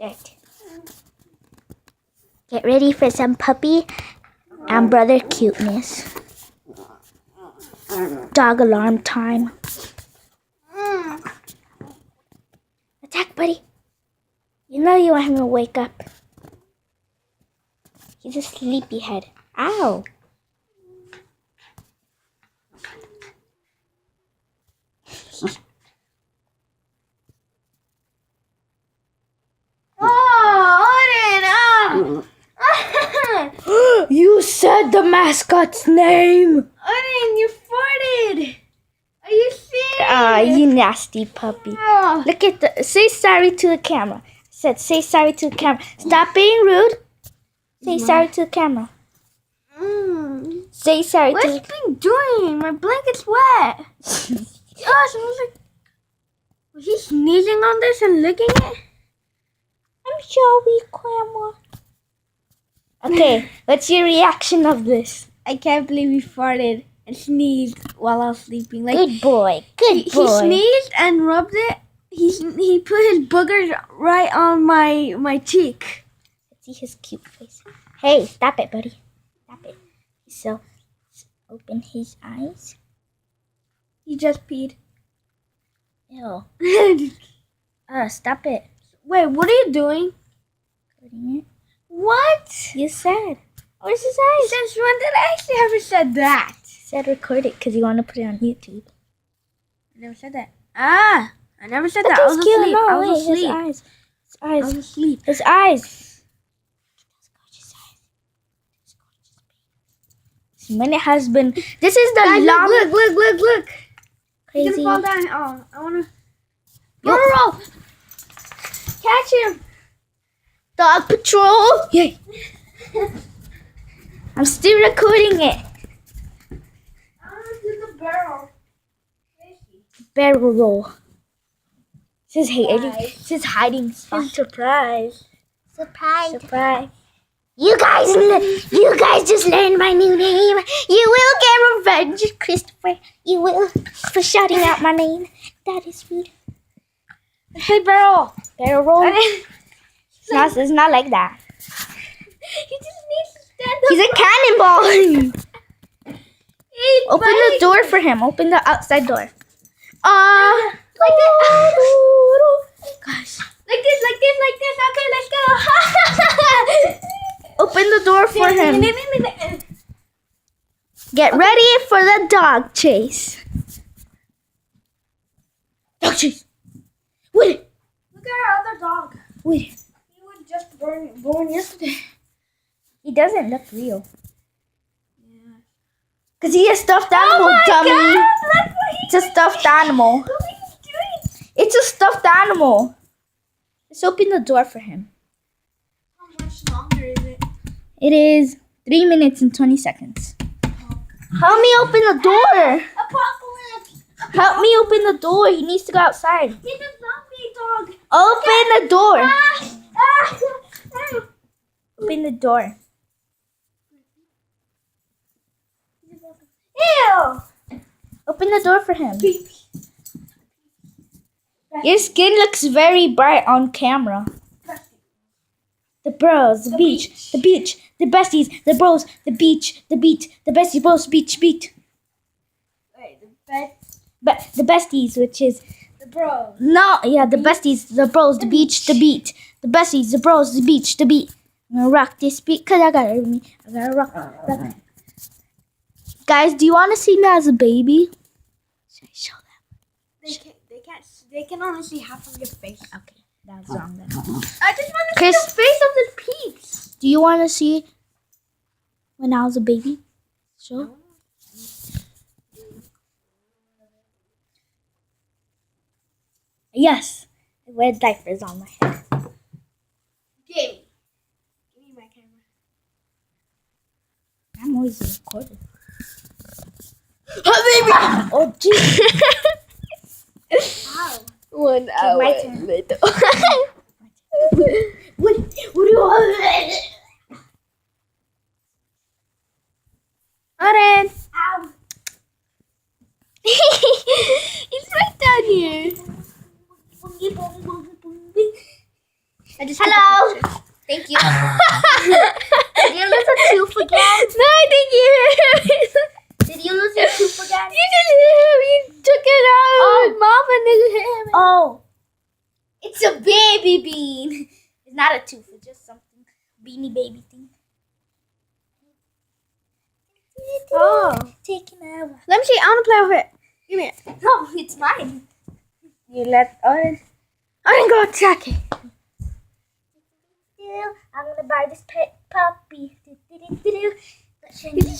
Start. Get ready for some puppy and brother cuteness. Dog alarm time. Attack, buddy. You know you want him to wake up. He's a sleepyhead. Ow. You said the mascot's name. Odin, you farted. Are you serious? You nasty puppy. Oh. Look at the. Say sorry to the camera. I said say sorry to the camera. Stop being rude. Say sorry to the camera. Say sorry What's to. he been doing? My blanket's wet. Gosh, was he sneezing on this and licking it? I'm sorry, camera. Okay, what's your reaction of this? I can't believe he farted and sneezed while I was sleeping. Like Good boy. Good he boy. sneezed and rubbed it. He put his boogers right on my cheek. Let's see his cute face. Hey, stop it, buddy. Stop it. So, open his eyes. He just peed. Ew. Stop it. Wait, what are you doing? Putting it. What? You said. Where's his eyes? Since when did I actually ever said that? Said record it because you want to put it on YouTube. I never said that. I never said Look, that. I was he's cute. asleep. No, I was wait, asleep. his eyes. His I eyes. was asleep. His eyes. Gorgeous eyes. This minute has been. This is the Guys, long. look. He's Crazy. gonna fall down. Oh, I wanna. Yo. Roll. Catch him. Dog patrol. Yay. I'm still recording it. I wanna do the barrel. Barrel roll. This is hiding. Surprise. This is hiding spot. Surprise. Surprise. You guys just learned my new name. You will get revenge, Christopher. You will for shouting out my name. That is rude. Hey, barrel. Barrel roll. It's not like that. He just needs to stand up. He's a cannonball. He's Open the biting. door for him. Open the outside door. Like Gosh. like this. Okay, let's go. Open the door for him. Get ready for the dog chase. Dog chase. Wait. Look at our other dog. Wait. He was just born yesterday. He doesn't look real. Because he's a stuffed animal, Oh my dummy. God, look what It's a stuffed animal. Look what he's doing. It's a stuffed animal. Let's open the door for him. How much longer is it? It is 3 minutes and 20 seconds. Help me open the door. Apocalypse. Help me open the door. He needs to go outside. He's a zombie dog. Open the door. Ah. Open the door. Ew. Open the door for him. Your skin looks very bright on camera. The bros, the beach, the besties, the bros, the beach, the besties, bros, beach. Wait, The besties, which is the bros. the besties, the bros, the beach, the beat, the besties, the bros, the beach, the beat. I'm gonna rock this beat because I gotta rock. Guys, do you want to see me as a baby? Should I show them? They can only see half of your face. Okay, that's wrong then. I just want to Chris- see the face of the peeps. Do you want to see when I was a baby? Sure. Yes, I wear diapers on my head. Give me my camera. I'm always recording. Oh, jeez. Ow. 1 hour my turn. later. What do you want? Oren. Ow. It's right down here. I just took a Hello. picture. Thank you. Did you lose a tooth again? No, I think you. Did you lose your tooth again? You didn't hit him. You took it out. Oh. Mama didn't hit him. Oh, it's a baby bean. It's not a tooth. It's just something beanie baby thing. Oh. Taking over. Let me see. I want to play with it. Give me it. No, it's mine. You let Odin. Odin go attack it. I'm gonna buy this pet puppy. He's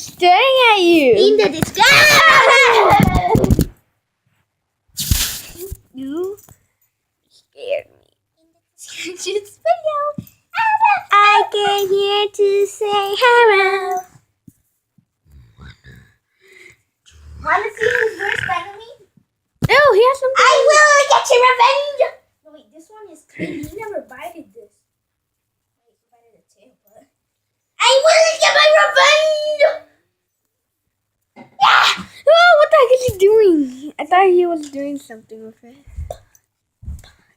staring at you. Into this. You scared me. Just video. I came here to say hello. Wanna see who's worse enemy? Oh, he has some. I will get your revenge. No, wait, this one is clean. He never bited this. Wait, he bited the tail, but I will get my revenge. Yeah. Oh, what the heck is he doing? I thought he was doing something with it.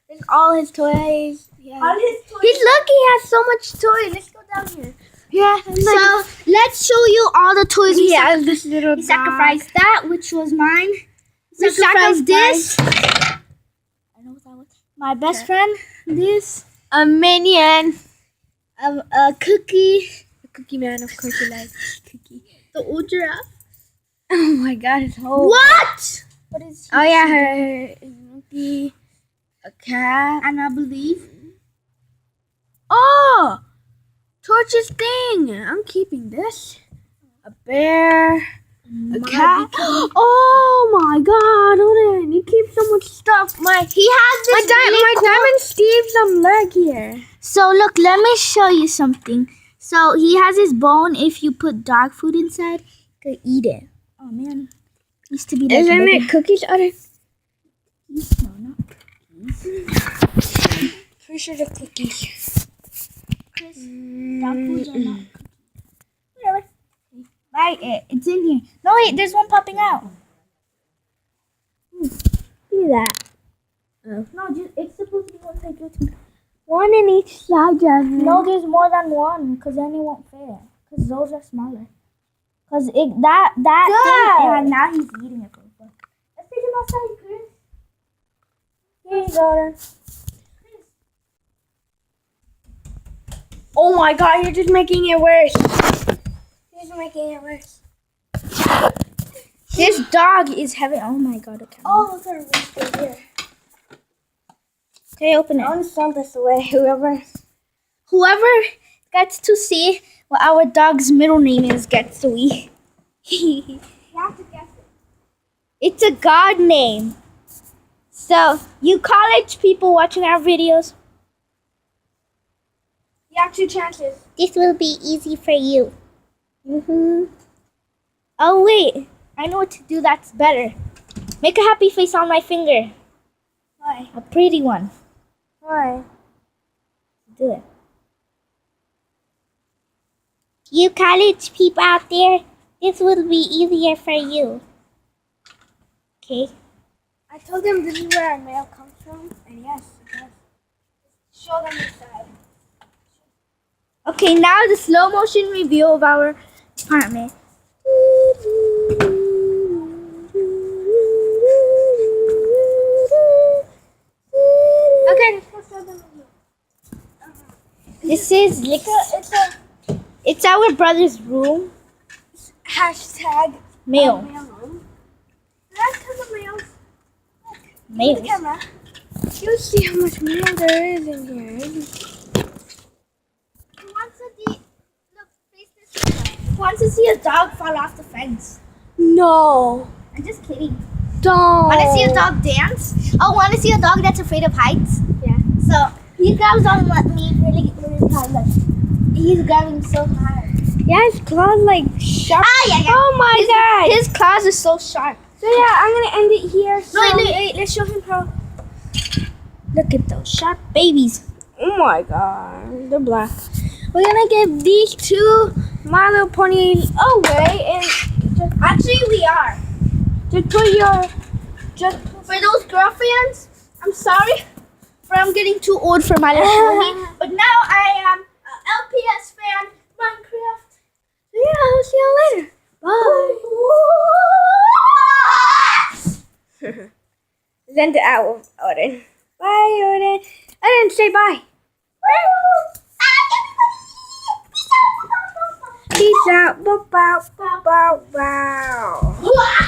There's all his toys. Yeah. All his toys. He's lucky he has so much toys. Let's go down here. Yeah. So let's show you all the toys we yeah, this little We sacrificed that, which was mine. We Sacrificed sacrificed this. I know what that was. My best friend. This. a minion. A cookie. A cookie man, of course you like cookie. The old giraffe. Oh my god, his whole. What? What is? Oh yeah, her monkey. A cat. And I believe. Oh! Torch's thing. I'm keeping this. A bear. A cat. Oh my god, Odin, you keep so much stuff. He has this. My Diamond Steve's leg here. So look, let me show you something. So he has his bone. If you put dog food inside, you could eat it. Oh man, used to be like. Isn't it cookies, Odin? No, not cookies. Pretty sure the cookies. Chris, dog foods are not cookies. Whatever. Right, it's in here. No wait, there's one popping out. See that? No, it's supposed to be one picture too. One in each side, Jasmine. No, there's more than one, because then it won't fit. Because those are smaller. Because that thing, and now he's eating it. Let's take him outside, Chris. Here you go. Oh my god, you're just making it worse. You're just making it worse. This dog is heavy. Oh my god, okay. Oh, look at it right here. Okay, open I it. want to sell this away. Whoever gets to see what our dog's middle name is gets to eat. You have to guess it. It's a god name. So, you college people watching our videos, You have 2 chances. this will be easy for you. Oh wait, I know what to do that's better. Make a happy face on my finger. Why? A pretty one. Why? Do it. You college people out there, this will be easier for you. Okay. I told them this is where our mail comes from, and yes, it does. Show them inside. Okay, now the slow motion review of our apartment. Okay, let's go show them. This is it's our brother's room. Hashtag Mail. mail room. That's because of mails. Mail. The camera. You see how much mail there is in here. Who wants to see a dog fall off the fence? No. I'm just kidding. Don't. Want to see a dog dance? Oh, want to see a dog that's afraid of heights? Yeah. So he grabs on me really hard. Like he's grabbing so hard. Yeah, his claws like sharp. Yeah. Oh my god. His claws are so sharp. So yeah, I'm gonna end it here. So. No, wait, let's show him how. Look at those sharp babies. Oh my god, they're black. We're gonna give these 2 My Little Ponies away, and Actually, we are. just put your For those girlfriends, I'm sorry for But I'm getting too old for My Little Pony. But now I am an LPS fan, Minecraft. So yeah, I'll see you later. Bye. Then the owl, Odin. Bye, Odin. I didn't say bye. Peace out. Bow, bow, bow, bow.